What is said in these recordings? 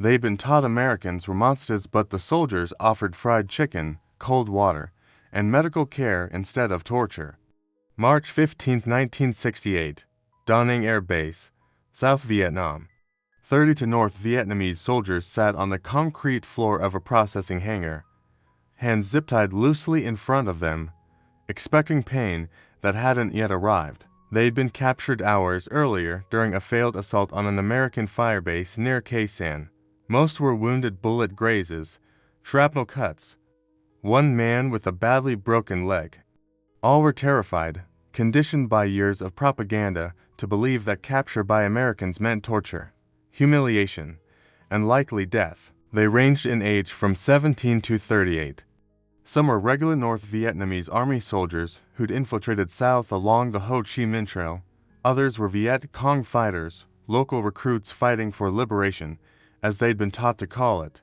They'd been taught Americans were monsters, but the soldiers offered fried chicken, cold water, and medical care instead of torture. March 15, 1968, Da Nang Air Base, South Vietnam. 30 to North Vietnamese soldiers sat on the concrete floor of a processing hangar, hands zip-tied loosely in front of them, expecting pain that hadn't yet arrived. They'd been captured hours earlier during a failed assault on an American firebase near Khe Sanh. Most were wounded bullet grazes, shrapnel cuts, one man with a badly broken leg. All were terrified, conditioned by years of propaganda to believe that capture by Americans meant torture, humiliation, and likely death. They ranged in age from 17 to 38. Some were regular North Vietnamese Army soldiers who'd infiltrated south along the Ho Chi Minh Trail. Others were Viet Cong fighters, local recruits fighting for liberation, as they'd been taught to call it.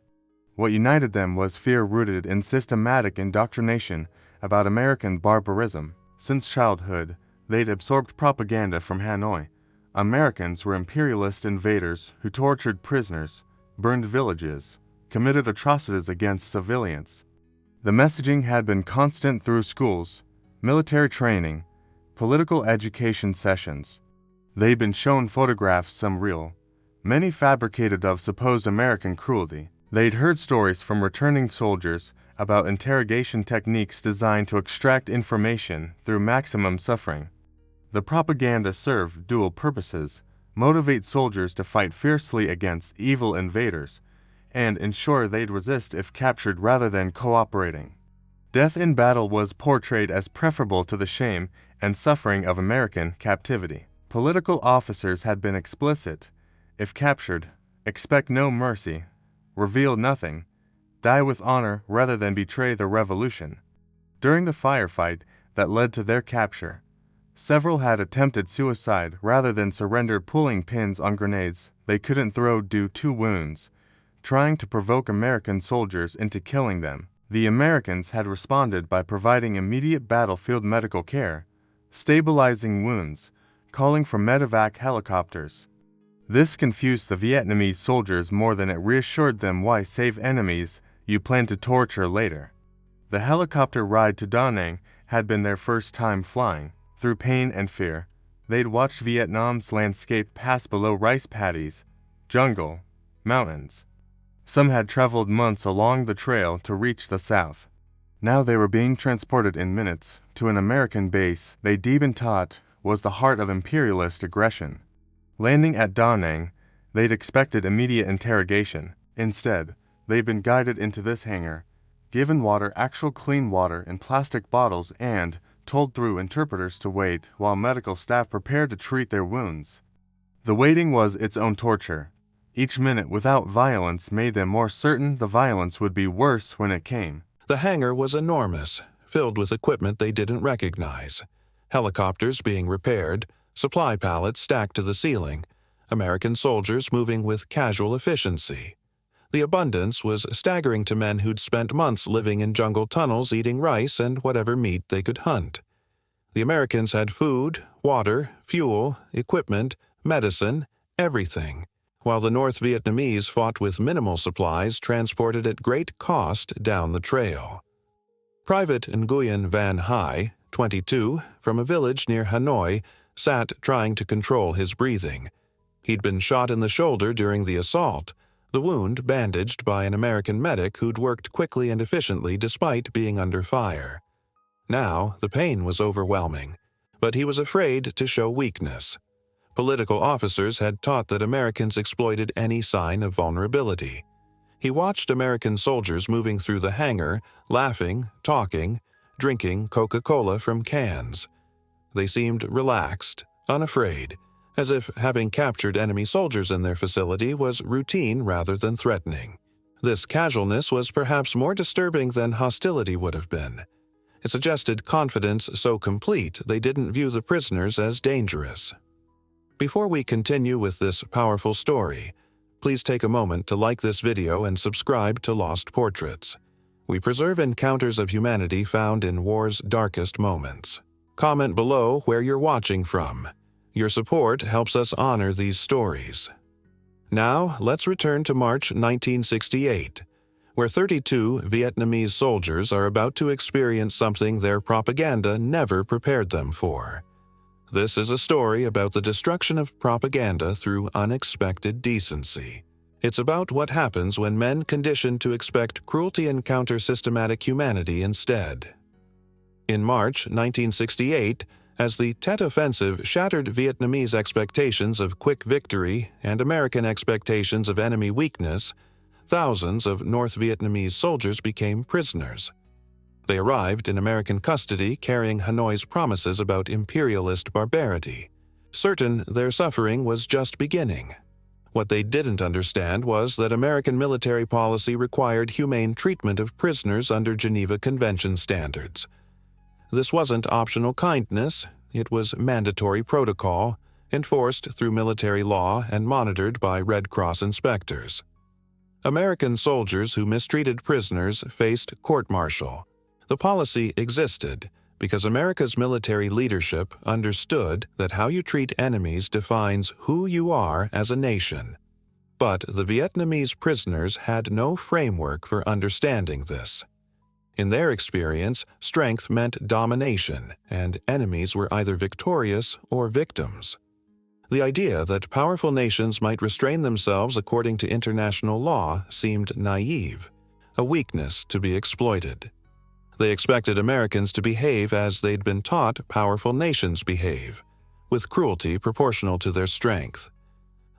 What united them was fear rooted in systematic indoctrination about American barbarism. Since childhood, they'd absorbed propaganda from Hanoi. Americans were imperialist invaders who tortured prisoners, burned villages, committed atrocities against civilians. The messaging had been constant through schools, military training, political education sessions. They'd been shown photographs, some real, many fabricated, of supposed American cruelty. They'd heard stories from returning soldiers about interrogation techniques designed to extract information through maximum suffering. The propaganda served dual purposes: motivate soldiers to fight fiercely against evil invaders, and ensure they'd resist if captured rather than cooperating. Death in battle was portrayed as preferable to the shame and suffering of American captivity. Political officers had been explicit: if captured, expect no mercy, reveal nothing, die with honor rather than betray the revolution. During the firefight that led to their capture, several had attempted suicide rather than surrender, pulling pins on grenades they couldn't throw due to wounds, trying to provoke American soldiers into killing them. The Americans had responded by providing immediate battlefield medical care, stabilizing wounds, calling for medevac helicopters. This confused the Vietnamese soldiers more than it reassured them. Why save enemies you plan to torture later? The helicopter ride to Da Nang had been their first time flying. Through pain and fear, they'd watched Vietnam's landscape pass below rice paddies, jungle, mountains. Some had traveled months along the trail to reach the south. Now they were being transported in minutes to an American base they'd been taught was the heart of imperialist aggression. Landing at Da Nang, they'd expected immediate interrogation. Instead, they'd been guided into this hangar, given water, actual clean water in plastic bottles, and told through interpreters to wait while medical staff prepared to treat their wounds. The waiting was its own torture. Each minute without violence made them more certain the violence would be worse when it came. The hangar was enormous, filled with equipment they didn't recognize. Helicopters being repaired, supply pallets stacked to the ceiling, American soldiers moving with casual efficiency. The abundance was staggering to men who'd spent months living in jungle tunnels eating rice and whatever meat they could hunt. The Americans had food, water, fuel, equipment, medicine, everything, while the North Vietnamese fought with minimal supplies transported at great cost down the trail. Private Nguyen Van Hai, 22, from a village near Hanoi, sat trying to control his breathing. He'd been shot in the shoulder during the assault, the wound bandaged by an American medic who'd worked quickly and efficiently despite being under fire. Now, the pain was overwhelming, but he was afraid to show weakness. Political officers had taught that Americans exploited any sign of vulnerability. He watched American soldiers moving through the hangar, laughing, talking, drinking Coca-Cola from cans. They seemed relaxed, unafraid, as if having captured enemy soldiers in their facility was routine rather than threatening. This casualness was perhaps more disturbing than hostility would have been. It suggested confidence so complete they didn't view the prisoners as dangerous. Before we continue with this powerful story, please take a moment to like this video and subscribe to Lost Portraits. We preserve encounters of humanity found in war's darkest moments. Comment below where you're watching from. Your support helps us honor these stories. Now, let's return to March 1968, where 32 Vietnamese soldiers are about to experience something their propaganda never prepared them for. This is a story about the destruction of propaganda through unexpected decency. It's about what happens when men conditioned to expect cruelty encounter systematic humanity instead. In March 1968, as the Tet Offensive shattered Vietnamese expectations of quick victory and American expectations of enemy weakness, thousands of North Vietnamese soldiers became prisoners. They arrived in American custody carrying Hanoi's promises about imperialist barbarity. Certain their suffering was just beginning. What they didn't understand was that American military policy required humane treatment of prisoners under Geneva Convention standards. This wasn't optional kindness, it was mandatory protocol, enforced through military law and monitored by Red Cross inspectors. American soldiers who mistreated prisoners faced court-martial. The policy existed because America's military leadership understood that how you treat enemies defines who you are as a nation. But the Vietnamese prisoners had no framework for understanding this. In their experience, strength meant domination, and enemies were either victorious or victims. The idea that powerful nations might restrain themselves according to international law seemed naive, a weakness to be exploited. They expected Americans to behave as they'd been taught powerful nations behave, with cruelty proportional to their strength.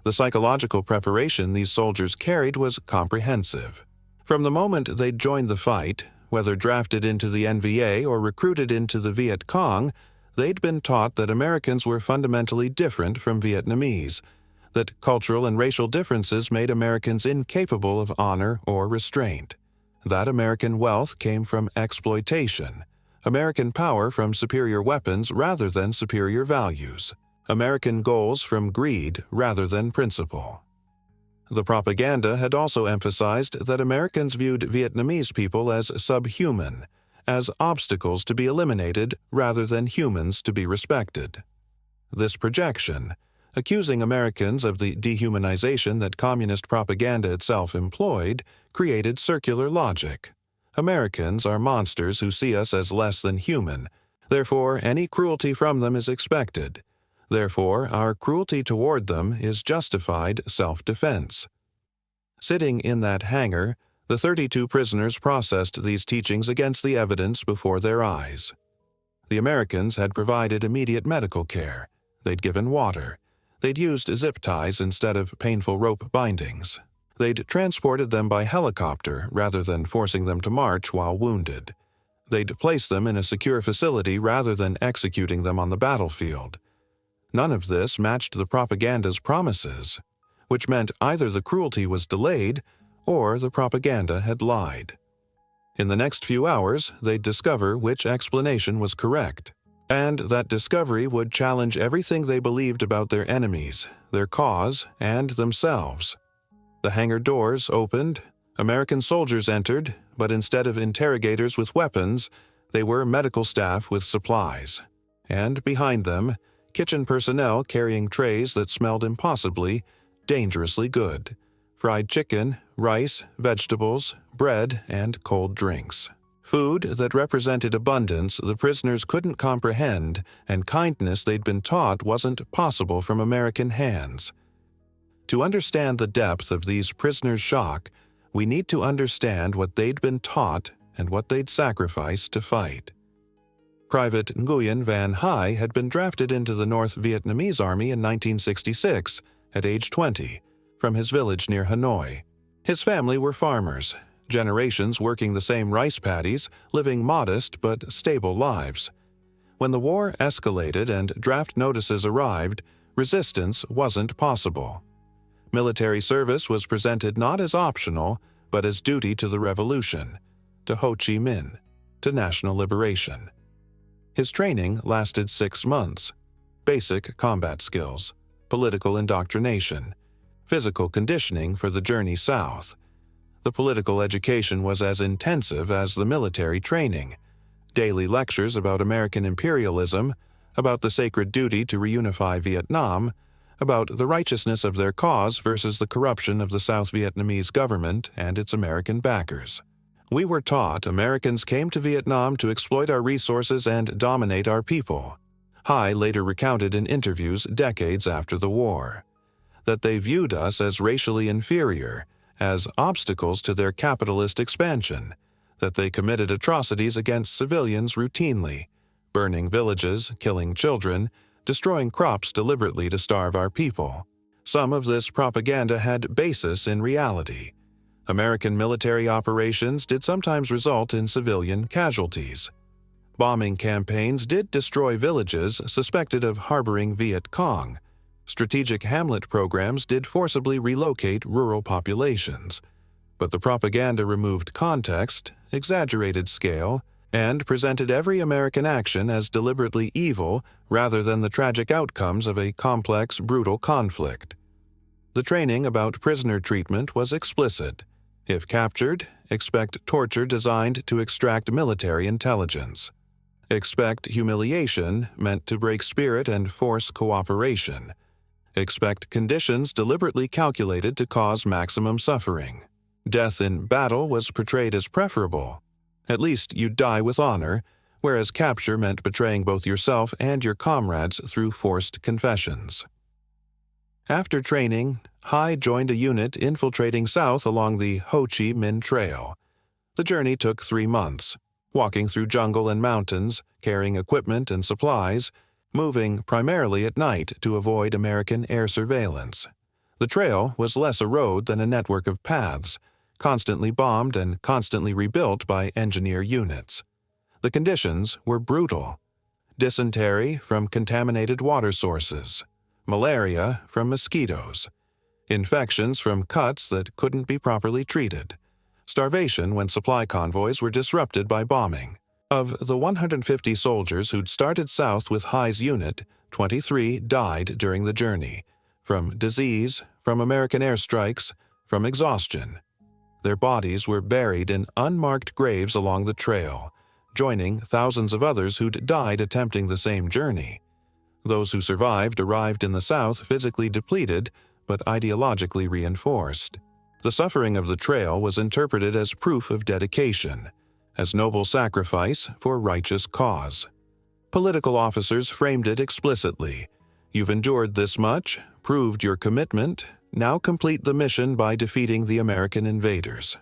The psychological preparation these soldiers carried was comprehensive. From the moment they'd joined the fight, whether drafted into the NVA or recruited into the Viet Cong, they'd been taught that Americans were fundamentally different from Vietnamese, that cultural and racial differences made Americans incapable of honor or restraint, that American wealth came from exploitation, American power from superior weapons rather than superior values, American goals from greed rather than principle. The propaganda had also emphasized that Americans viewed Vietnamese people as subhuman, as obstacles to be eliminated rather than humans to be respected. This projection, accusing Americans of the dehumanization that communist propaganda itself employed, created circular logic. Americans are monsters who see us as less than human, therefore any cruelty from them is expected. Therefore, our cruelty toward them is justified self-defense. Sitting in that hangar, the 32 prisoners processed these teachings against the evidence before their eyes. The Americans had provided immediate medical care. They'd given water. They'd used zip ties instead of painful rope bindings. They'd transported them by helicopter rather than forcing them to march while wounded. They'd placed them in a secure facility rather than executing them on the battlefield. None of this matched the propaganda's promises, which meant either the cruelty was delayed or the propaganda had lied. In the next few hours, they'd discover which explanation was correct, and that discovery would challenge everything they believed about their enemies, their cause, and themselves. The hangar doors opened, American soldiers entered, but instead of interrogators with weapons, they were medical staff with supplies. And behind them, kitchen personnel carrying trays that smelled impossibly, dangerously good: fried chicken, rice, vegetables, bread, and cold drinks. Food that represented abundance the prisoners couldn't comprehend, and kindness they'd been taught wasn't possible from American hands. To understand the depth of these prisoners' shock, we need to understand what they'd been taught and what they'd sacrificed to fight. Private Nguyen Van Hai had been drafted into the North Vietnamese Army in 1966, at age 20, from his village near Hanoi. His family were farmers, generations working the same rice paddies, living modest but stable lives. When the war escalated and draft notices arrived, resistance wasn't possible. Military service was presented not as optional, but as duty to the revolution, to Ho Chi Minh, to national liberation. His training lasted 6 months. Basic combat skills, political indoctrination, physical conditioning for the journey south. The political education was as intensive as the military training. Daily lectures about American imperialism, about the sacred duty to reunify Vietnam, about the righteousness of their cause versus the corruption of the South Vietnamese government and its American backers. We were taught Americans came to Vietnam to exploit our resources and dominate our people. Hai later recounted in interviews decades after the war that they viewed us as racially inferior, as obstacles to their capitalist expansion, that they committed atrocities against civilians routinely, burning villages, killing children, destroying crops deliberately to starve our people. Some of this propaganda had basis in reality. American military operations did sometimes result in civilian casualties. Bombing campaigns did destroy villages suspected of harboring Viet Cong. Strategic hamlet programs did forcibly relocate rural populations. But the propaganda removed context, exaggerated scale, and presented every American action as deliberately evil rather than the tragic outcomes of a complex, brutal conflict. The training about prisoner treatment was explicit. If captured, expect torture designed to extract military intelligence. Expect humiliation meant to break spirit and force cooperation. Expect conditions deliberately calculated to cause maximum suffering. Death in battle was portrayed as preferable. At least you'd die with honor, whereas capture meant betraying both yourself and your comrades through forced confessions. After training, Hai joined a unit infiltrating south along the Ho Chi Minh Trail. The journey took 3 months, walking through jungle and mountains, carrying equipment and supplies, moving primarily at night to avoid American air surveillance. The trail was less a road than a network of paths, constantly bombed and constantly rebuilt by engineer units. The conditions were brutal. Dysentery from contaminated water sources, malaria from mosquitoes, infections from cuts that couldn't be properly treated, starvation when supply convoys were disrupted by bombing. Of the 150 soldiers who'd started south with Hai's unit, 23 died during the journey, from disease, from American airstrikes, from exhaustion. Their bodies were buried in unmarked graves along the trail, joining thousands of others who'd died attempting the same journey. Those who survived arrived in the South physically depleted, but ideologically reinforced. The suffering of the trail was interpreted as proof of dedication, as noble sacrifice for righteous cause. Political officers framed it explicitly. You've endured this much, proved your commitment, now complete the mission by defeating the American invaders.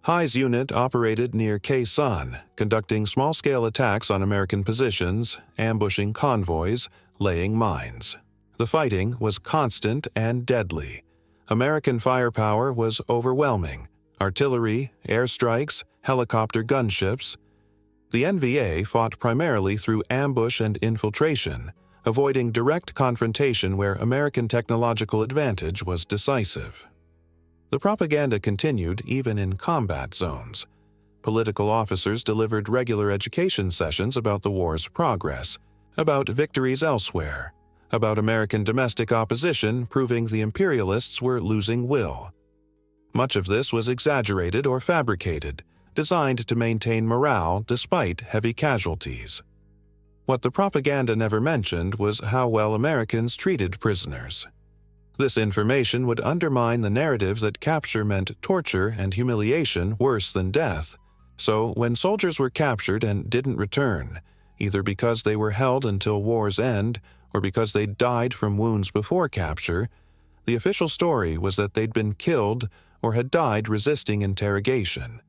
Hai's unit operated near Khe Sanh, conducting small-scale attacks on American positions, ambushing convoys, laying mines. The fighting was constant and deadly. American firepower was overwhelming. Artillery, airstrikes, helicopter gunships. The NVA fought primarily through ambush and infiltration, avoiding direct confrontation where American technological advantage was decisive. The propaganda continued even in combat zones. Political officers delivered regular education sessions about the war's progress, about victories elsewhere, about American domestic opposition proving the imperialists were losing will. Much of this was exaggerated or fabricated, designed to maintain morale despite heavy casualties. What the propaganda never mentioned was how well Americans treated prisoners. This information would undermine the narrative that capture meant torture and humiliation worse than death. So when soldiers were captured and didn't return, either because they were held until war's end or because they died from wounds before capture, the official story was that they'd been killed or had died resisting interrogation.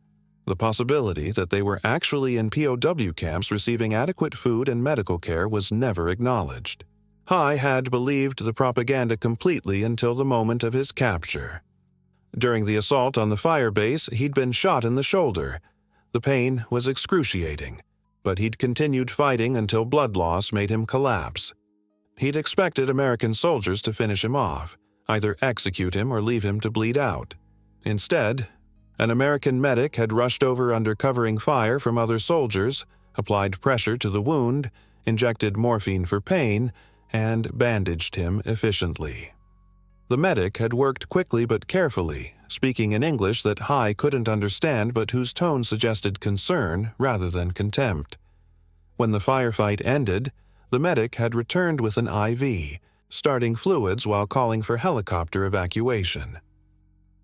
The possibility that they were actually in POW camps receiving adequate food and medical care was never acknowledged. Hai had believed the propaganda completely until the moment of his capture. During the assault on the fire base, he'd been shot in the shoulder. The pain was excruciating, but he'd continued fighting until blood loss made him collapse. He'd expected American soldiers to finish him off, either execute him or leave him to bleed out. Instead, an American medic had rushed over under covering fire from other soldiers, applied pressure to the wound, injected morphine for pain, and bandaged him efficiently. The medic had worked quickly but carefully, speaking in English that Hai couldn't understand but whose tone suggested concern rather than contempt. When the firefight ended, the medic had returned with an IV, starting fluids while calling for helicopter evacuation.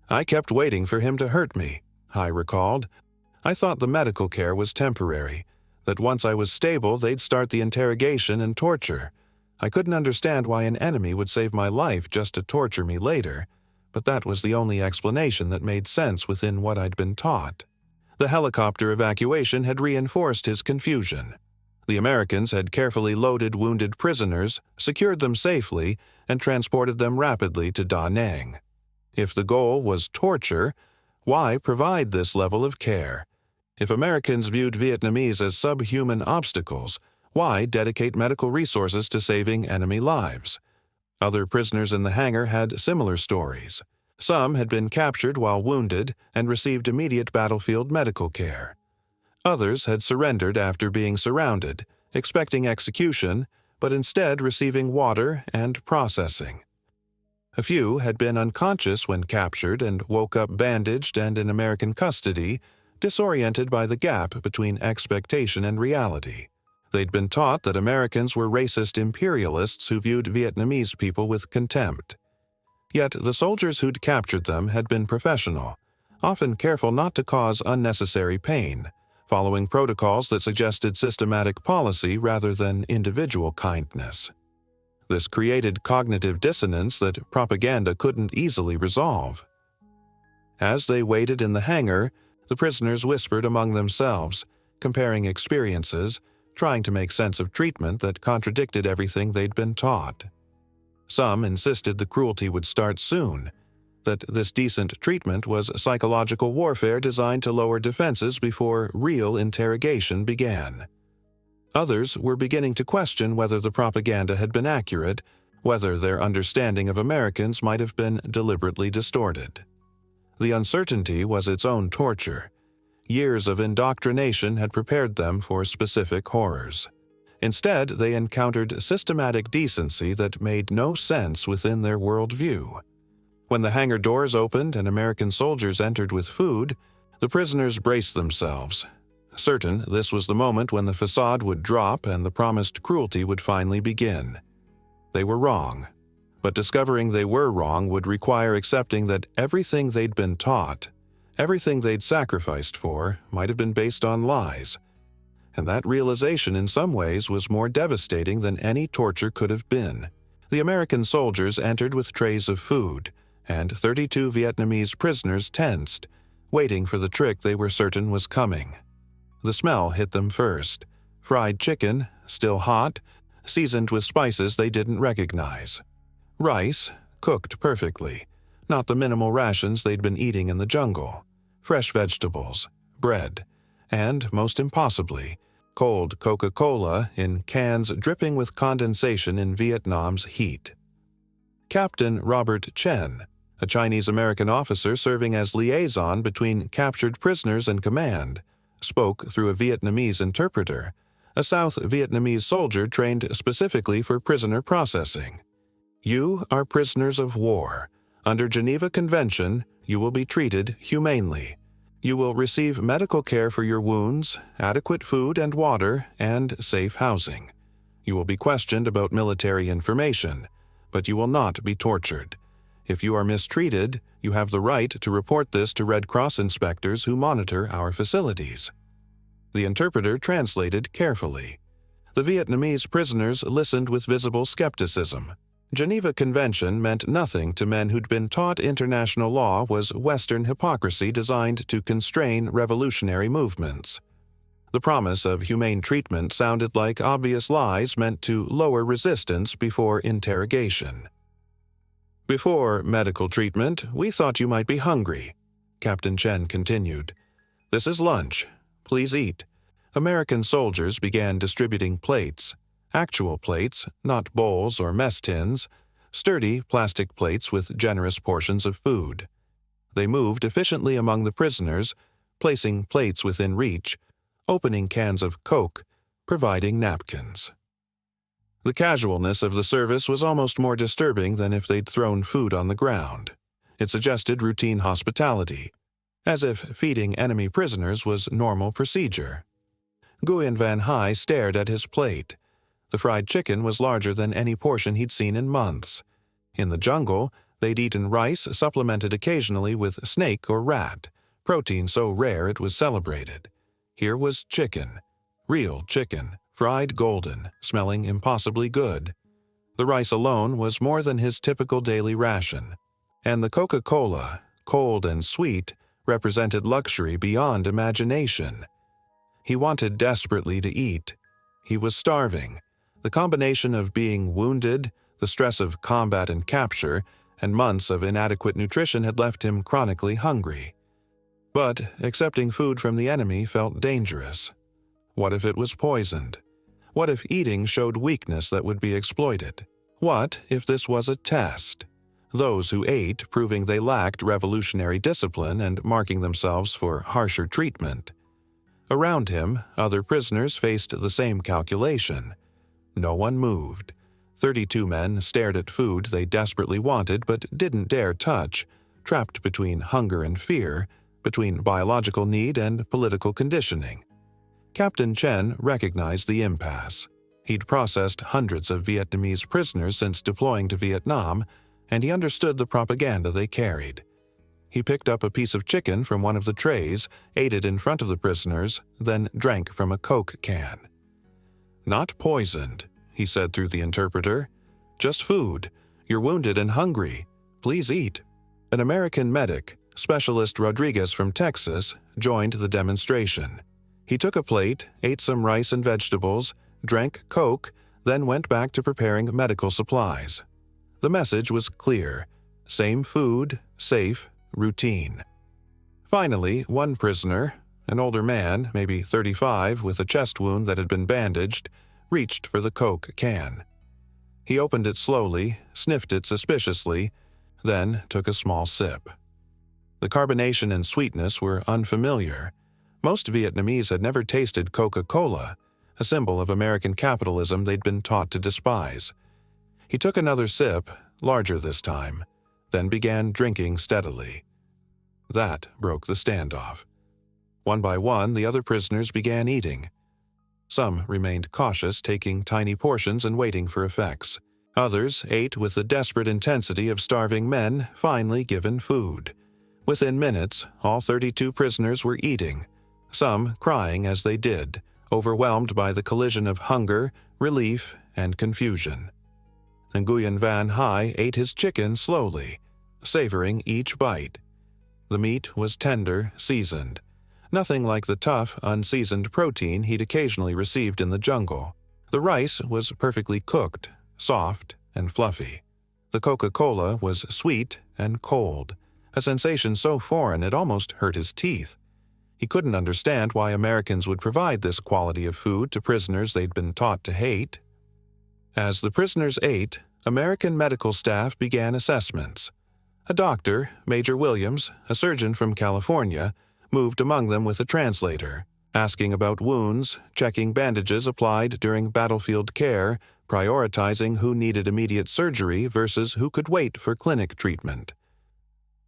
I kept waiting for him to hurt me, Hai recalled. I thought the medical care was temporary, that once I was stable they'd start the interrogation and torture. I couldn't understand why an enemy would save my life just to torture me later, but that was the only explanation that made sense within what I'd been taught. The helicopter evacuation had reinforced his confusion. The Americans had carefully loaded wounded prisoners, secured them safely, and transported them rapidly to Da Nang. If the goal was torture, why provide this level of care? If Americans viewed Vietnamese as subhuman obstacles, why dedicate medical resources to saving enemy lives? Other prisoners in the hangar had similar stories. Some had been captured while wounded and received immediate battlefield medical care. Others had surrendered after being surrounded, expecting execution, but instead receiving water and processing. A few had been unconscious when captured and woke up bandaged and in American custody, disoriented by the gap between expectation and reality. They'd been taught that Americans were racist imperialists who viewed Vietnamese people with contempt. Yet the soldiers who'd captured them had been professional, often careful not to cause unnecessary pain, following protocols that suggested systematic policy rather than individual kindness. This created cognitive dissonance that propaganda couldn't easily resolve. As they waited in the hangar, the prisoners whispered among themselves, comparing experiences, trying to make sense of treatment that contradicted everything they'd been taught. Some insisted the cruelty would start soon, that this decent treatment was psychological warfare designed to lower defenses before real interrogation began. Others were beginning to question whether the propaganda had been accurate, whether their understanding of Americans might have been deliberately distorted. The uncertainty was its own torture. Years of indoctrination had prepared them for specific horrors. Instead, they encountered systematic decency that made no sense within their worldview. When the hangar doors opened and American soldiers entered with food, the prisoners braced themselves, certain this was the moment when the facade would drop and the promised cruelty would finally begin. They were wrong, but discovering they were wrong would require accepting that everything they'd been taught, everything they'd sacrificed for, might have been based on lies. And that realization in some ways was more devastating than any torture could have been. The American soldiers entered with trays of food, and 32 Vietnamese prisoners tensed, waiting for the trick they were certain was coming. The smell hit them first. Fried chicken, still hot, seasoned with spices they didn't recognize. Rice, cooked perfectly, not the minimal rations they'd been eating in the jungle. Fresh vegetables, bread, and, most impossibly, cold Coca-Cola in cans dripping with condensation in Vietnam's heat. Captain Robert Chen, a Chinese-American officer serving as liaison between captured prisoners and command, spoke through a Vietnamese interpreter, a South Vietnamese soldier trained specifically for prisoner processing. You are prisoners of war. Under Geneva Convention, you will be treated humanely. You will receive medical care for your wounds, adequate food and water, and safe housing. You will be questioned about military information, but you will not be tortured. If you are mistreated, you have the right to report this to Red Cross inspectors who monitor our facilities. The interpreter translated carefully. The Vietnamese prisoners listened with visible skepticism. Geneva Convention meant nothing to men who'd been taught international law was Western hypocrisy designed to constrain revolutionary movements. The promise of humane treatment sounded like obvious lies meant to lower resistance before interrogation. Before medical treatment, we thought you might be hungry, Captain Chen continued. This is lunch. Please eat. American soldiers began distributing plates. Actual plates, not bowls or mess tins, sturdy plastic plates with generous portions of food. They moved efficiently among the prisoners, placing plates within reach, opening cans of Coke, providing napkins. The casualness of the service was almost more disturbing than if they'd thrown food on the ground. It suggested routine hospitality, as if feeding enemy prisoners was normal procedure. Nguyen Van Hai stared at his plate. The fried chicken was larger than any portion he'd seen in months. In the jungle, they'd eaten rice supplemented occasionally with snake or rat, protein so rare it was celebrated. Here was chicken, real chicken, fried golden, smelling impossibly good. The rice alone was more than his typical daily ration. And the Coca-Cola, cold and sweet, represented luxury beyond imagination. He wanted desperately to eat. He was starving. The combination of being wounded, the stress of combat and capture, and months of inadequate nutrition had left him chronically hungry. But accepting food from the enemy felt dangerous. What if it was poisoned? What if eating showed weakness that would be exploited? What if this was a test? Those who ate proving they lacked revolutionary discipline and marking themselves for harsher treatment. Around him, other prisoners faced the same calculation. No one moved. 32 men stared at food they desperately wanted but didn't dare touch, trapped between hunger and fear, between biological need and political conditioning. Captain Chen recognized the impasse. He'd processed hundreds of Vietnamese prisoners since deploying to Vietnam, and he understood the propaganda they carried. He picked up a piece of chicken from one of the trays, ate it in front of the prisoners, then drank from a Coke can. "Not poisoned," he said through the interpreter. "Just food. You're wounded and hungry. Please eat." An American medic, Specialist Rodriguez from Texas, joined the demonstration. He took a plate, ate some rice and vegetables, drank Coke, then went back to preparing medical supplies. The message was clear: same food, safe, routine. Finally, one prisoner, an older man, maybe 35, with a chest wound that had been bandaged, reached for the Coke can. He opened it slowly, sniffed it suspiciously, then took a small sip. The carbonation and sweetness were unfamiliar. Most Vietnamese had never tasted Coca-Cola, a symbol of American capitalism they'd been taught to despise. He took another sip, larger this time, then began drinking steadily. That broke the standoff. One by one, the other prisoners began eating. Some remained cautious, taking tiny portions and waiting for effects. Others ate with the desperate intensity of starving men finally given food. Within minutes, all 32 prisoners were eating, some crying as they did, overwhelmed by the collision of hunger, relief, and confusion. Nguyen Van Hai ate his chicken slowly, savoring each bite. The meat was tender, seasoned, nothing like the tough, unseasoned protein he'd occasionally received in the jungle. The rice was perfectly cooked, soft and fluffy. The Coca-Cola was sweet and cold, a sensation so foreign it almost hurt his teeth. He couldn't understand why Americans would provide this quality of food to prisoners they'd been taught to hate. As the prisoners ate, American medical staff began assessments. A doctor, Major Williams, a surgeon from California, moved among them with a translator, asking about wounds, checking bandages applied during battlefield care, prioritizing who needed immediate surgery versus who could wait for clinic treatment.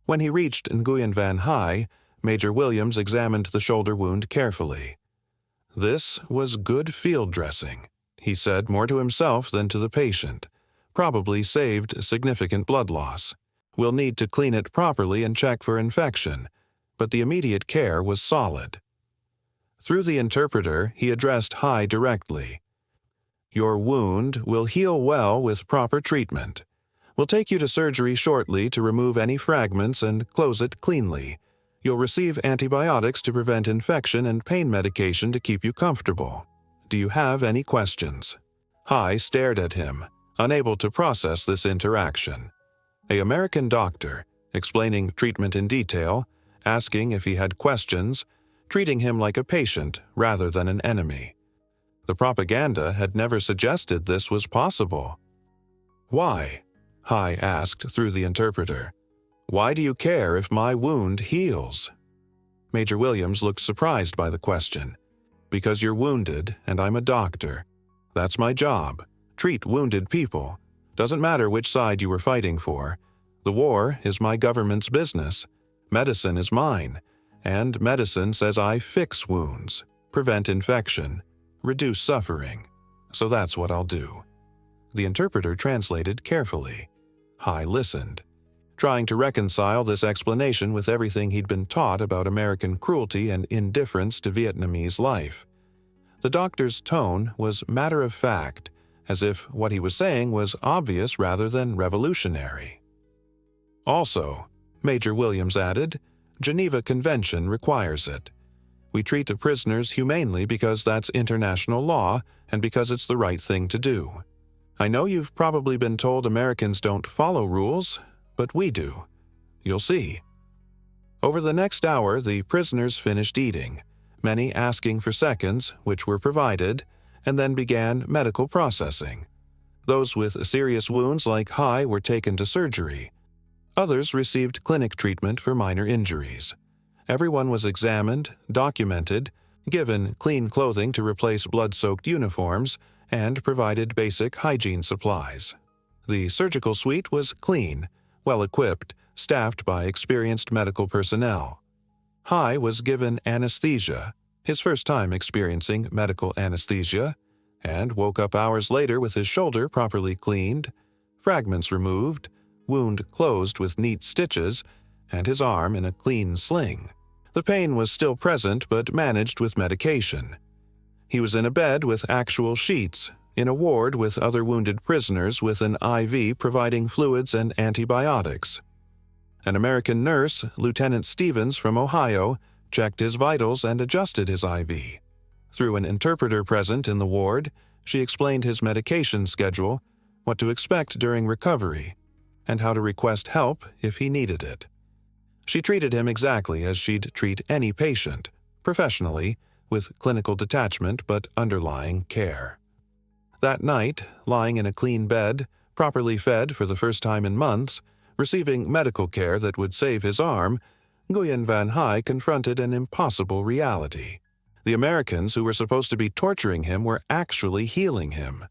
When he reached Nguyen Van Hai, Major Williams examined the shoulder wound carefully. "This was good field dressing," he said more to himself than to the patient. "Probably saved significant blood loss. We'll need to clean it properly and check for infection, but the immediate care was solid." Through the interpreter, he addressed Hai directly. "Your wound will heal well with proper treatment. We'll take you to surgery shortly to remove any fragments and close it cleanly. You'll receive antibiotics to prevent infection and pain medication to keep you comfortable. Do you have any questions?" Hai stared at him, unable to process this interaction. An American doctor, explaining treatment in detail, asking if he had questions, treating him like a patient rather than an enemy. The propaganda had never suggested this was possible. "Why?" Hai asked through the interpreter. "Why do you care if my wound heals?" Major Williams looked surprised by the question. "Because you're wounded and I'm a doctor. That's my job. Treat wounded people. Doesn't matter which side you were fighting for. The war is my government's business. Medicine is mine. And medicine says I fix wounds, prevent infection, reduce suffering. so that's what I'll do." The interpreter translated carefully. Hai listened, trying to reconcile this explanation with everything he'd been taught about American cruelty and indifference to Vietnamese life. The doctor's tone was matter-of-fact, as if what he was saying was obvious rather than revolutionary. "Also," Major Williams added, "Geneva Convention requires it. We treat the prisoners humanely because that's international law and because it's the right thing to do. I know you've probably been told Americans don't follow rules, but we do. You'll see." Over the next hour, the prisoners finished eating, many asking for seconds, which were provided, and then began medical processing. Those with serious wounds like Hai were taken to surgery. Others received clinic treatment for minor injuries. Everyone was examined, documented, given clean clothing to replace blood-soaked uniforms, and provided basic hygiene supplies. The surgical suite was clean, well-equipped, staffed by experienced medical personnel. Hai was given anesthesia, his first time experiencing medical anesthesia, and woke up hours later with his shoulder properly cleaned, fragments removed, wound closed with neat stitches, and his arm in a clean sling. The pain was still present but managed with medication. He was in a bed with actual sheets, in a ward with other wounded prisoners with an IV providing fluids and antibiotics. An American nurse, Lieutenant Stevens from Ohio, checked his vitals and adjusted his IV. Through an interpreter present in the ward, she explained his medication schedule, what to expect during recovery, and how to request help if he needed it. She treated him exactly as she'd treat any patient, professionally, with clinical detachment but underlying care. That night, lying in a clean bed, properly fed for the first time in months, receiving medical care that would save his arm, Nguyen Van Hai confronted an impossible reality. The Americans who were supposed to be torturing him were actually healing him.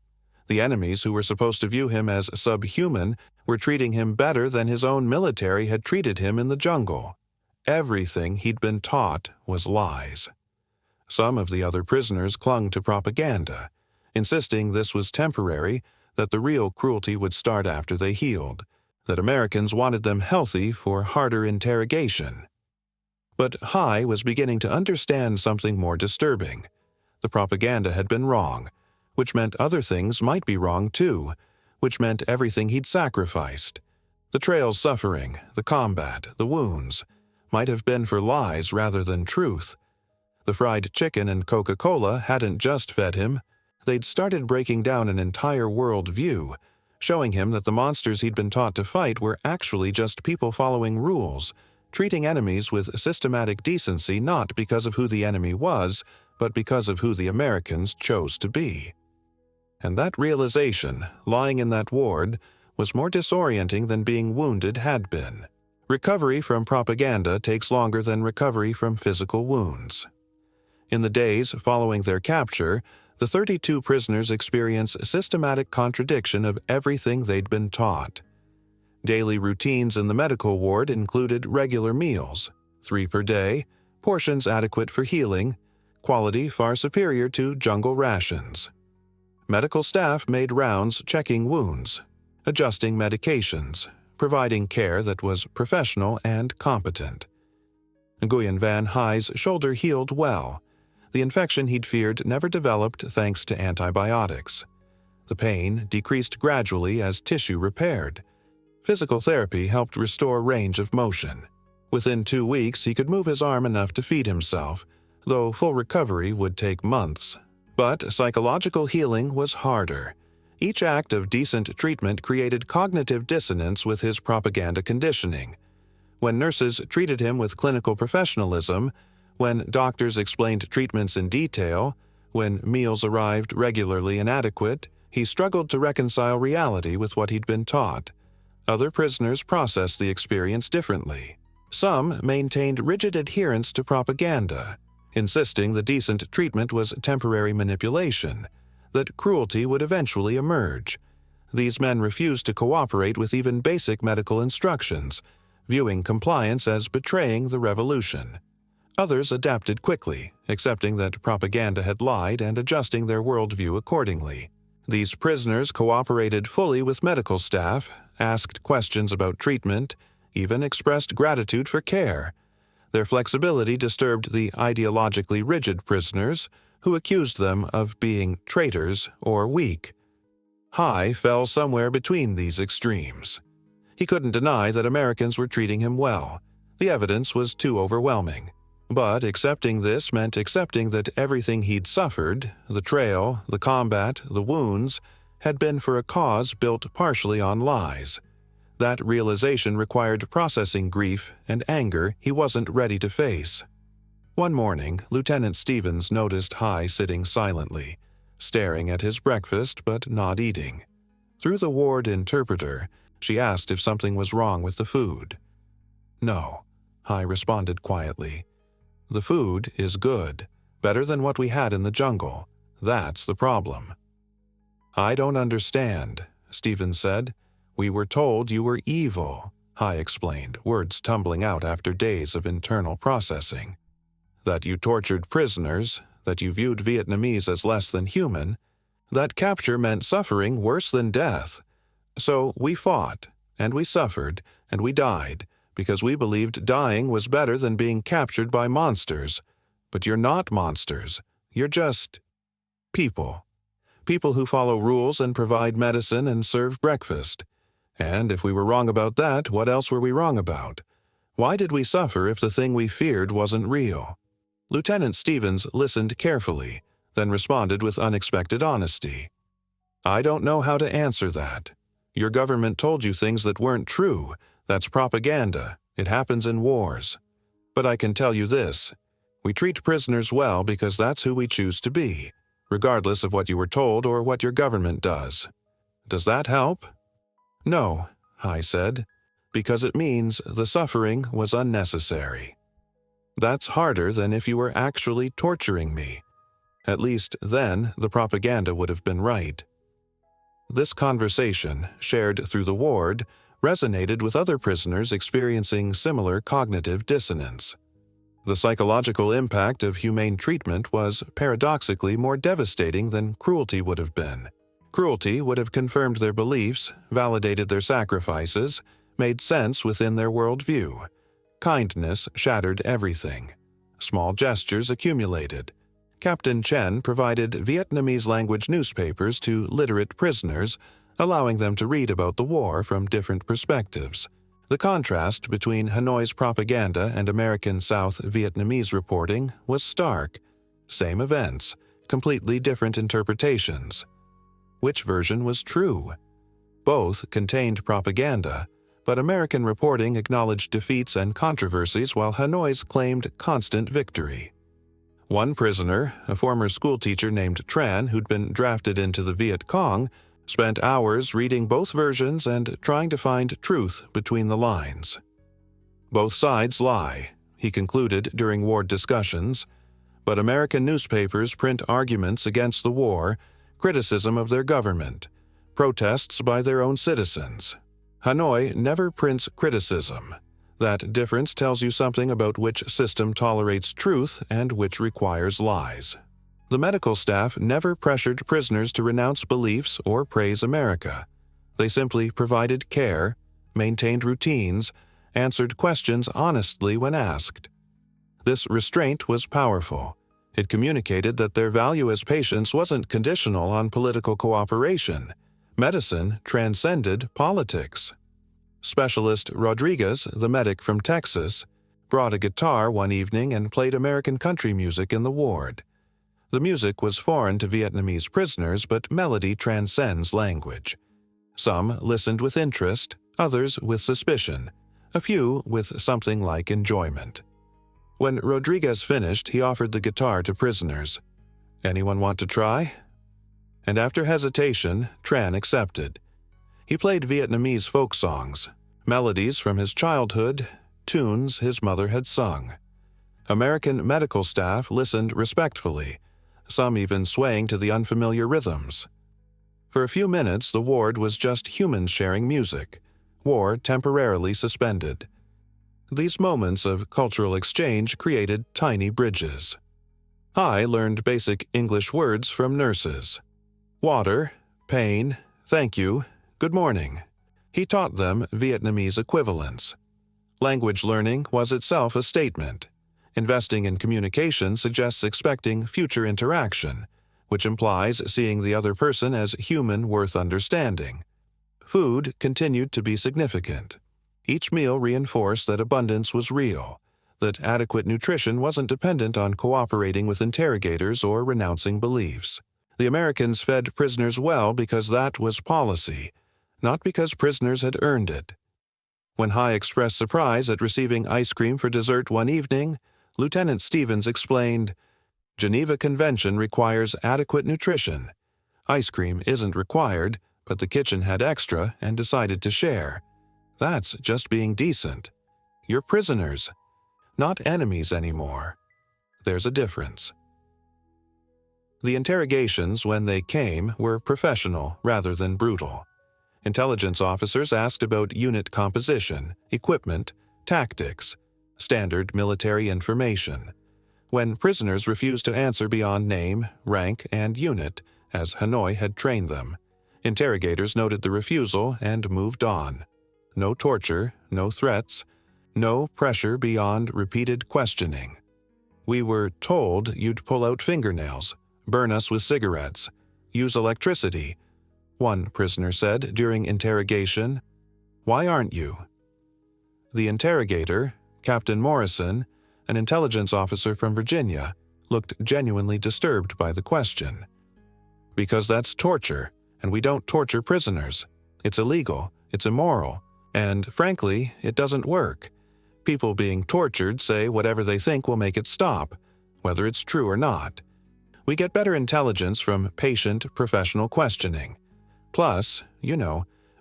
The enemies who were supposed to view him as subhuman were treating him better than his own military had treated him in the jungle. Everything he'd been taught was lies. Some of the other prisoners clung to propaganda, insisting this was temporary, that the real cruelty would start after they healed, that Americans wanted them healthy for harder interrogation. But Hai was beginning to understand something more disturbing. The propaganda had been wrong, which meant other things might be wrong too, which meant everything he'd sacrificed. The trail's suffering, the combat, the wounds, might have been for lies rather than truth. The fried chicken and Coca-Cola hadn't just fed him. They'd started breaking down an entire world view, showing him that the monsters he'd been taught to fight were actually just people following rules, treating enemies with systematic decency not because of who the enemy was, but because of who the Americans chose to be. And that realization, lying in that ward, was more disorienting than being wounded had been. Recovery from propaganda takes longer than recovery from physical wounds. In the days following their capture, the 32 prisoners experience systematic contradiction of everything they'd been taught. Daily routines in the medical ward included regular meals, 3 per day, portions adequate for healing, quality far superior to jungle rations. Medical staff made rounds checking wounds, adjusting medications, providing care that was professional and competent. Nguyen Van Hai's shoulder healed well. The infection he'd feared never developed thanks to antibiotics. The pain decreased gradually as tissue repaired. Physical therapy helped restore range of motion. Within 2 weeks, he could move his arm enough to feed himself, though full recovery would take months. But psychological healing was harder. Each act of decent treatment created cognitive dissonance with his propaganda conditioning. When nurses treated him with clinical professionalism, when doctors explained treatments in detail, when meals arrived regularly and adequate, he struggled to reconcile reality with what he'd been taught. Other prisoners processed the experience differently. Some maintained rigid adherence to propaganda, insisting the decent treatment was temporary manipulation, that cruelty would eventually emerge. These men refused to cooperate with even basic medical instructions, viewing compliance as betraying the revolution. Others adapted quickly, accepting that propaganda had lied and adjusting their worldview accordingly. These prisoners cooperated fully with medical staff, asked questions about treatment, even expressed gratitude for care. Their flexibility disturbed the ideologically rigid prisoners, who accused them of being traitors or weak. Hai fell somewhere between these extremes. He couldn't deny that Americans were treating him well. The evidence was too overwhelming. But accepting this meant accepting that everything he'd suffered, the trail, the combat, the wounds, had been for a cause built partially on lies. That realization required processing grief and anger he wasn't ready to face. One morning, Lieutenant Stevens noticed Hai sitting silently, staring at his breakfast but not eating. Through the ward interpreter, she asked if something was wrong with the food. "No," Hai responded quietly. "The food is good, better than what we had in the jungle. That's the problem." "I don't understand," Stevens said. "We were told you were evil," Hai explained, words tumbling out after days of internal processing. "That you tortured prisoners, that you viewed Vietnamese as less than human, that capture meant suffering worse than death. So we fought, and we suffered, and we died, because we believed dying was better than being captured by monsters. But you're not monsters. You're just people. People who follow rules and provide medicine and serve breakfast. And if we were wrong about that, what else were we wrong about? Why did we suffer if the thing we feared wasn't real?" Lieutenant Stevens listened carefully, then responded with unexpected honesty. "I don't know how to answer that. Your government told you things that weren't true. That's propaganda. It happens in wars. But I can tell you this. We treat prisoners well because that's who we choose to be, regardless of what you were told or what your government does. Does that help?" "No," Hai said, "because it means the suffering was unnecessary. That's harder than if you were actually torturing me. At least then the propaganda would have been right." This conversation, shared through the ward, resonated with other prisoners experiencing similar cognitive dissonance. The psychological impact of humane treatment was paradoxically more devastating than cruelty would have been. Cruelty would have confirmed their beliefs, validated their sacrifices, made sense within their worldview. Kindness shattered everything. Small gestures accumulated. Captain Chen provided Vietnamese-language newspapers to literate prisoners, allowing them to read about the war from different perspectives. The contrast between Hanoi's propaganda and American South Vietnamese reporting was stark. Same events, completely different interpretations. Which version was true? Both contained propaganda, but American reporting acknowledged defeats and controversies while Hanoi's claimed constant victory. One prisoner, a former schoolteacher named Tran who'd been drafted into the Viet Cong, spent hours reading both versions and trying to find truth between the lines. "Both sides lie," he concluded during ward discussions, but American newspapers print arguments against the war, criticism of their government, protests by their own citizens. Hanoi never prints criticism. That difference tells you something about which system tolerates truth and which requires lies. The medical staff never pressured prisoners to renounce beliefs or praise America. They simply provided care, maintained routines, answered questions honestly when asked. This restraint was powerful. It communicated that their value as patients wasn't conditional on political cooperation. Medicine transcended politics. Specialist Rodriguez, the medic from Texas, brought a guitar one evening and played American country music in the ward. The music was foreign to Vietnamese prisoners, but melody transcends language. Some listened with interest, others with suspicion, a few with something like enjoyment. When Rodriguez finished, he offered the guitar to prisoners. "Anyone want to try?" And after hesitation, Tran accepted. He played Vietnamese folk songs, melodies from his childhood, tunes his mother had sung. American medical staff listened respectfully, some even swaying to the unfamiliar rhythms. For a few minutes, the ward was just humans sharing music, war temporarily suspended. These moments of cultural exchange created tiny bridges. Hai learned basic English words from nurses. Water, pain, thank you, good morning. He taught them Vietnamese equivalents. Language learning was itself a statement. Investing in communication suggests expecting future interaction, which implies seeing the other person as human worth understanding. Food continued to be significant. Each meal reinforced that abundance was real, that adequate nutrition wasn't dependent on cooperating with interrogators or renouncing beliefs. The Americans fed prisoners well because that was policy, not because prisoners had earned it. When Hai expressed surprise at receiving ice cream for dessert one evening, Lieutenant Stevens explained, "Geneva Convention requires adequate nutrition. Ice cream isn't required, but the kitchen had extra and decided to share. That's just being decent. You're prisoners, not enemies anymore. There's a difference." The interrogations, when they came, were professional rather than brutal. Intelligence officers asked about unit composition, equipment, tactics, standard military information. When prisoners refused to answer beyond name, rank, and unit, as Hanoi had trained them, interrogators noted the refusal and moved on. No torture, no threats, no pressure beyond repeated questioning. "We were told you'd pull out fingernails, burn us with cigarettes, use electricity," one prisoner said during interrogation. "Why aren't you?" The interrogator, Captain Morrison, an intelligence officer from Virginia, looked genuinely disturbed by the question. "Because that's torture, and we don't torture prisoners. It's illegal, it's immoral, and, frankly, it doesn't work. People being tortured say whatever they think will make it stop, whether it's true or not. We get better intelligence from patient, professional questioning. Plus,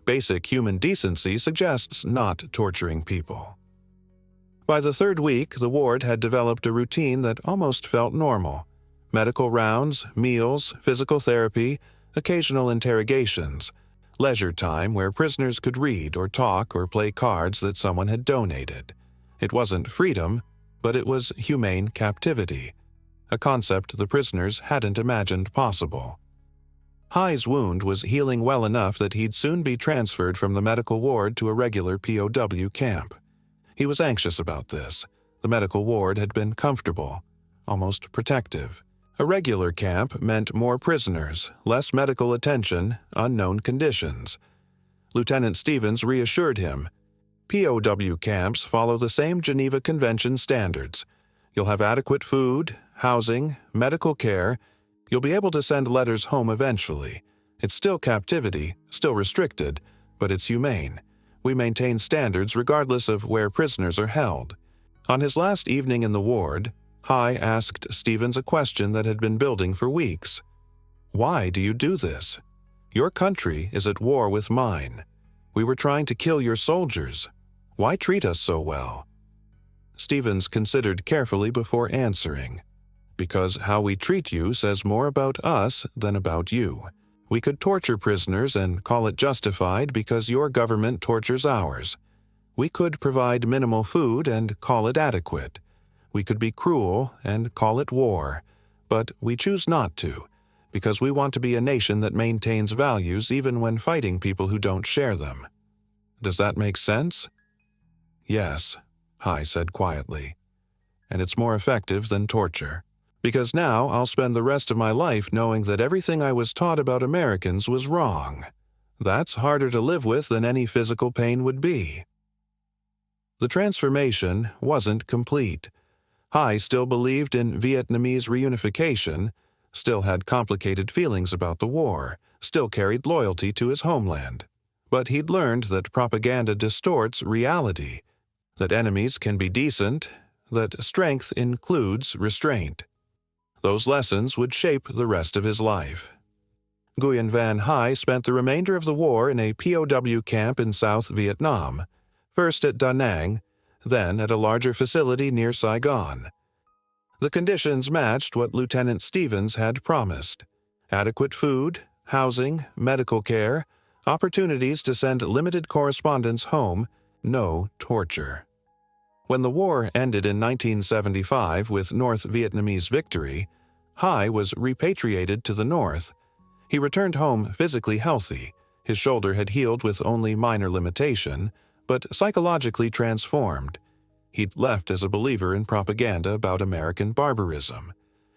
basic human decency suggests not torturing people." By the third week, the ward had developed a routine that almost felt normal. Medical rounds, meals, physical therapy, occasional interrogations, leisure time where prisoners could read or talk or play cards that someone had donated. It wasn't freedom, but it was humane captivity, a concept the prisoners hadn't imagined possible. Hai's wound was healing well enough that he'd soon be transferred from the medical ward to a regular POW camp. He was anxious about this. The medical ward had been comfortable, almost protective. A regular camp meant more prisoners, less medical attention, unknown conditions. Lieutenant Stevens reassured him, "POW camps follow the same Geneva Convention standards. You'll have adequate food, housing, medical care. You'll be able to send letters home eventually. It's still captivity, still restricted, but it's humane. We maintain standards regardless of where prisoners are held." On his last evening in the ward, Hai asked Stevens a question that had been building for weeks. "Why do you do this? Your country is at war with mine. We were trying to kill your soldiers. Why treat us so well?" Stevens considered carefully before answering. "Because how we treat you says more about us than about you. We could torture prisoners and call it justified because your government tortures ours. We could provide minimal food and call it adequate. We could be cruel and call it war. But we choose not to, because we want to be a nation that maintains values even when fighting people who don't share them. Does that make sense?" "Yes," Hai said quietly. "And it's more effective than torture. Because now I'll spend the rest of my life knowing that everything I was taught about Americans was wrong. That's harder to live with than any physical pain would be." The transformation wasn't complete. Hai still believed in Vietnamese reunification, still had complicated feelings about the war, still carried loyalty to his homeland. But he'd learned that propaganda distorts reality, that enemies can be decent, that strength includes restraint. Those lessons would shape the rest of his life. Nguyen Van Hai spent the remainder of the war in a POW camp in South Vietnam, first at Da Nang, then at a larger facility near Saigon. The conditions matched what Lieutenant Stevens had promised: adequate food, housing, medical care, opportunities to send limited correspondence home, no torture. When the war ended in 1975 with North Vietnamese victory, Hai was repatriated to the North. He returned home physically healthy. His shoulder had healed with only minor limitation, but psychologically transformed. He'd left as a believer in propaganda about American barbarism.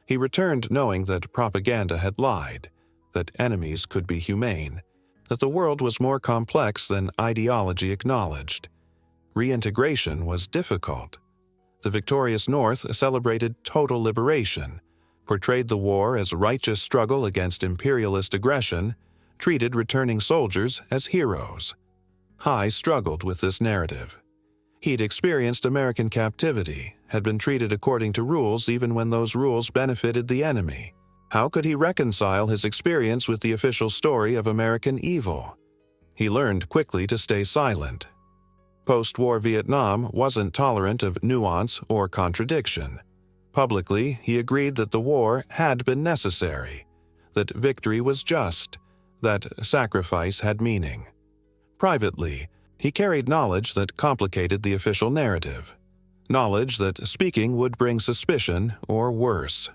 He returned knowing that propaganda had lied, that enemies could be humane, that the world was more complex than ideology acknowledged. Reintegration was difficult. The victorious North celebrated total liberation, portrayed the war as righteous struggle against imperialist aggression, treated returning soldiers as heroes. Hai struggled with this narrative. He'd experienced American captivity, had been treated according to rules even when those rules benefited the enemy. How could he reconcile his experience with the official story of American evil? He learned quickly to stay silent. Post-war Vietnam wasn't tolerant of nuance or contradiction. Publicly, he agreed that the war had been necessary, that victory was just, that sacrifice had meaning. Privately, he carried knowledge that complicated the official narrative, knowledge that speaking would bring suspicion or worse.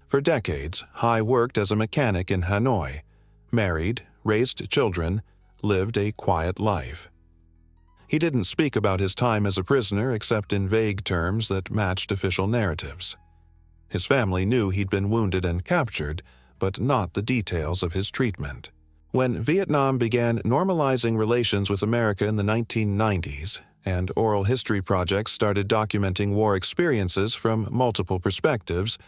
For decades, Hai worked as a mechanic in Hanoi, married, raised children, lived a quiet life. He didn't speak about his time as a prisoner except in vague terms that matched official narratives. His family knew he'd been wounded and captured, but not the details of his treatment. When Vietnam began normalizing relations with America in the 1990s, and oral history projects started documenting war experiences from multiple perspectives,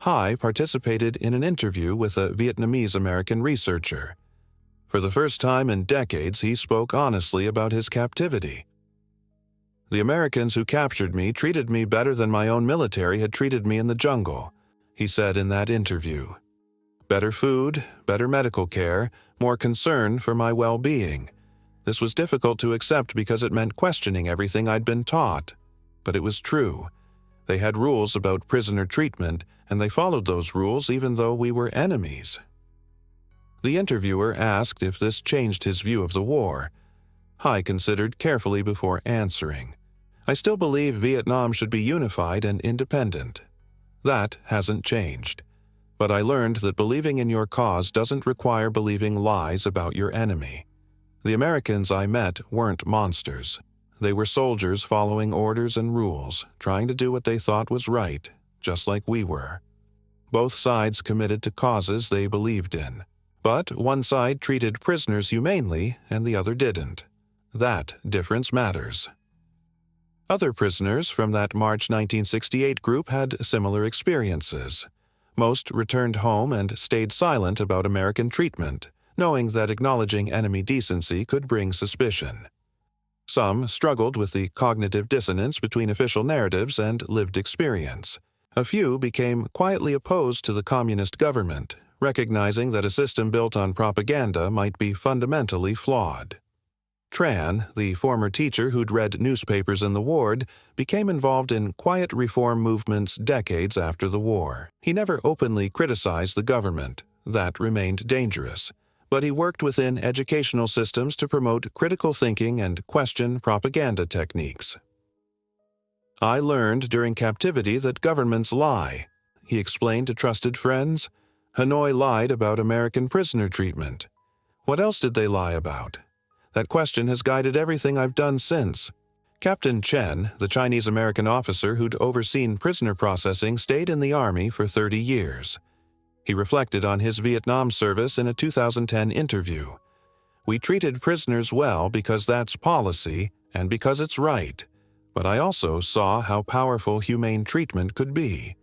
Hai participated in an interview with a Vietnamese-American researcher. For the first time in decades, he spoke honestly about his captivity. "The Americans who captured me treated me better than my own military had treated me in the jungle," he said in that interview. "Better food, better medical care, more concern for my well-being. This was difficult to accept because it meant questioning everything I'd been taught. But it was true. They had rules about prisoner treatment, and they followed those rules even though we were enemies." The interviewer asked if this changed his view of the war. Hai considered carefully before answering. "I still believe Vietnam should be unified and independent. That hasn't changed. But I learned that believing in your cause doesn't require believing lies about your enemy. The Americans I met weren't monsters. They were soldiers following orders and rules, trying to do what they thought was right, just like we were. Both sides committed to causes they believed in. But one side treated prisoners humanely and the other didn't. That difference matters." Other prisoners from that March 1968 group had similar experiences. Most returned home and stayed silent about American treatment, knowing that acknowledging enemy decency could bring suspicion. Some struggled with the cognitive dissonance between official narratives and lived experience. A few became quietly opposed to the communist government, recognizing that a system built on propaganda might be fundamentally flawed. Tran, the former teacher who'd read newspapers in the ward, became involved in quiet reform movements decades after the war. He never openly criticized the government. That remained dangerous. But he worked within educational systems to promote critical thinking and question propaganda techniques. "I learned during captivity that governments lie," he explained to trusted friends. "Hanoi lied about American prisoner treatment. What else did they lie about? That question has guided everything I've done since." Captain Chen, the Chinese-American officer who'd overseen prisoner processing, stayed in the Army for 30 years. He reflected on his Vietnam service in a 2010 interview. "We treated prisoners well because that's policy and because it's right. But I also saw how powerful humane treatment could be.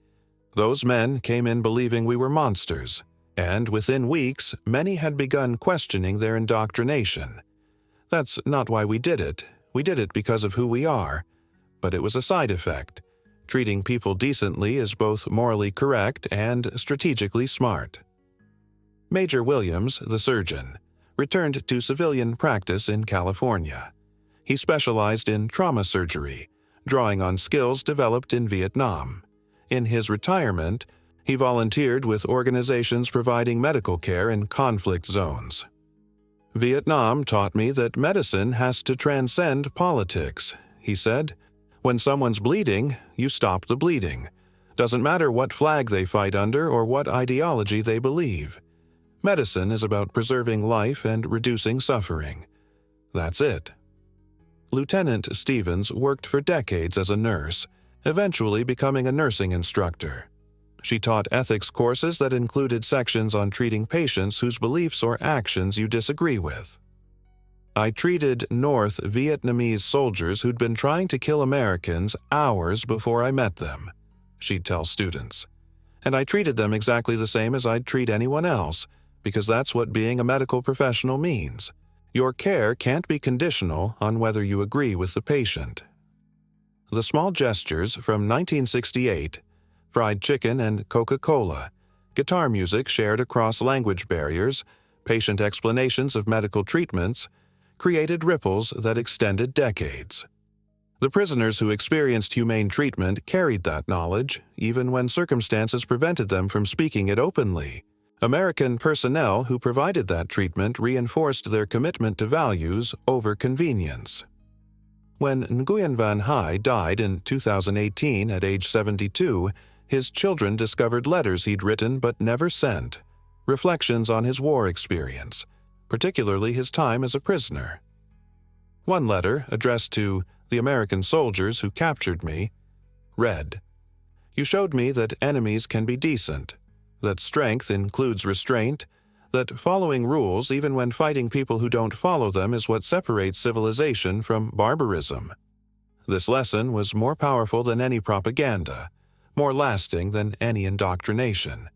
Those men came in believing we were monsters, and within weeks, many had begun questioning their indoctrination. That's not why we did it. We did it because of who we are. But it was a side effect. Treating people decently is both morally correct and strategically smart." Major Williams, the surgeon, returned to civilian practice in California. He specialized in trauma surgery, drawing on skills developed in Vietnam. In his retirement, he volunteered with organizations providing medical care in conflict zones. "Vietnam taught me that medicine has to transcend politics," he said. When someone's bleeding, you stop the bleeding. Doesn't matter what flag they fight under or what ideology they believe. Medicine is about preserving life and reducing suffering. That's it. Lieutenant Stevens worked for decades as a nurse, eventually becoming a nursing instructor. She taught ethics courses that included sections on treating patients whose beliefs or actions you disagree with. I treated North Vietnamese soldiers who'd been trying to kill Americans hours before I met them, she'd tell students. And I treated them exactly the same as I'd treat anyone else, because that's what being a medical professional means. Your care can't be conditional on whether you agree with the patient. The Small Gestures from 1968, Fried Chicken and Coca-Cola, guitar music shared across language barriers, patient explanations of medical treatments, created ripples that extended decades. The prisoners who experienced humane treatment carried that knowledge, even when circumstances prevented them from speaking it openly. American personnel who provided that treatment reinforced their commitment to values over convenience. When Nguyen Van Hai died in 2018 at age 72, his children discovered letters he'd written but never sent, reflections on his war experience, particularly his time as a prisoner. One letter, addressed to the American soldiers who captured me, read, "You showed me that enemies can be decent, that strength includes restraint, that following rules even when fighting people who don't follow them is what separates civilization from barbarism. This lesson was more powerful than any propaganda, more lasting than any indoctrination.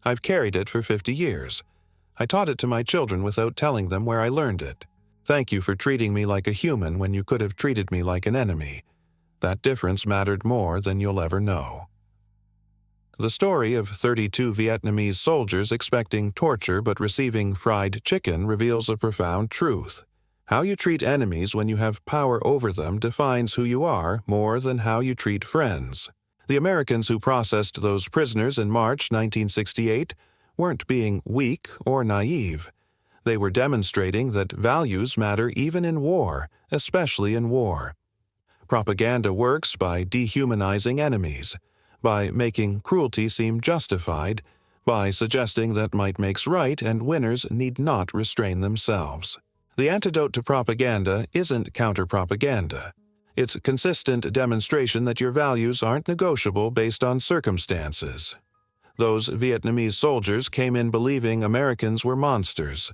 I've carried it for 50 years. I taught it to my children without telling them where I learned it. Thank you for treating me like a human when you could have treated me like an enemy. That difference mattered more than you'll ever know." The story of 32 Vietnamese soldiers expecting torture but receiving fried chicken reveals a profound truth. How you treat enemies when you have power over them defines who you are more than how you treat friends. The Americans who processed those prisoners in March 1968 weren't being weak or naive. They were demonstrating that values matter even in war, especially in war. Propaganda works by dehumanizing enemies, by making cruelty seem justified, by suggesting that might makes right and winners need not restrain themselves. The antidote to propaganda isn't counter-propaganda. It's a consistent demonstration that your values aren't negotiable based on circumstances. Those Vietnamese soldiers came in believing Americans were monsters.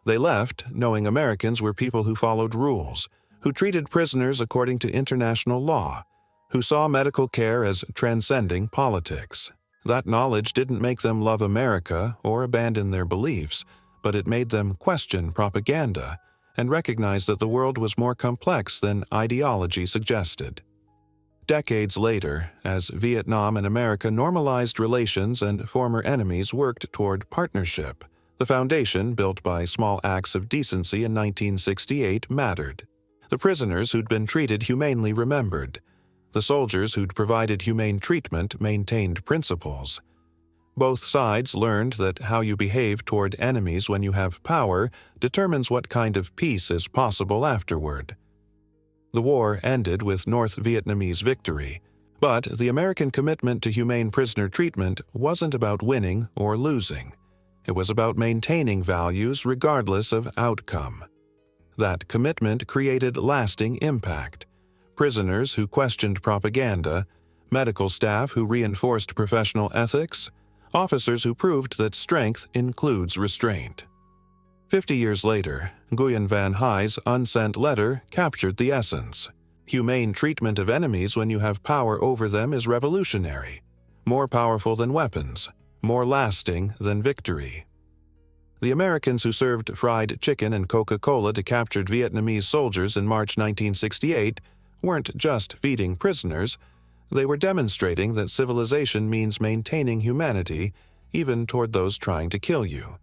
They left knowing Americans were people who followed rules, who treated prisoners according to international law, who saw medical care as transcending politics. That knowledge didn't make them love America or abandon their beliefs, but it made them question propaganda and recognize that the world was more complex than ideology suggested. Decades later, as Vietnam and America normalized relations and former enemies worked toward partnership, the foundation built by small acts of decency in 1968 mattered. The prisoners who'd been treated humanely remembered. The soldiers who'd provided humane treatment maintained principles. Both sides learned that how you behave toward enemies when you have power determines what kind of peace is possible afterward. The war ended with North Vietnamese victory, but the American commitment to humane prisoner treatment wasn't about winning or losing. It was about maintaining values regardless of outcome. That commitment created lasting impact. Prisoners who questioned propaganda, medical staff who reinforced professional ethics, officers who proved that strength includes restraint. 50 years later, Nguyen Van Hai's unsent letter captured the essence. Humane treatment of enemies when you have power over them is revolutionary, more powerful than weapons, more lasting than victory. The Americans who served fried chicken and Coca-Cola to captured Vietnamese soldiers in March 1968 weren't just feeding prisoners, they were demonstrating that civilization means maintaining humanity even toward those trying to kill you.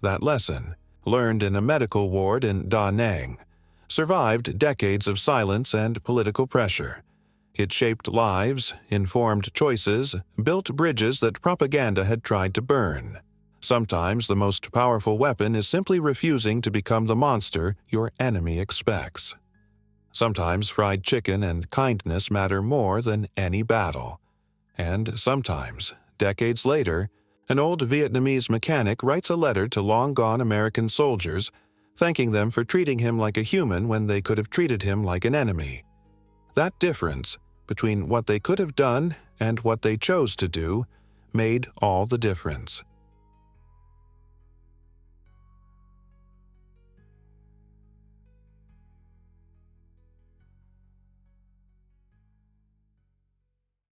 That lesson, learned in a medical ward in Da Nang, survived decades of silence and political pressure. It shaped lives, informed choices, built bridges that propaganda had tried to burn. Sometimes the most powerful weapon is simply refusing to become the monster your enemy expects. Sometimes fried chicken and kindness matter more than any battle. And sometimes, decades later, an old Vietnamese mechanic writes a letter to long-gone American soldiers, thanking them for treating him like a human when they could have treated him like an enemy. That difference between what they could have done and what they chose to do made all the difference.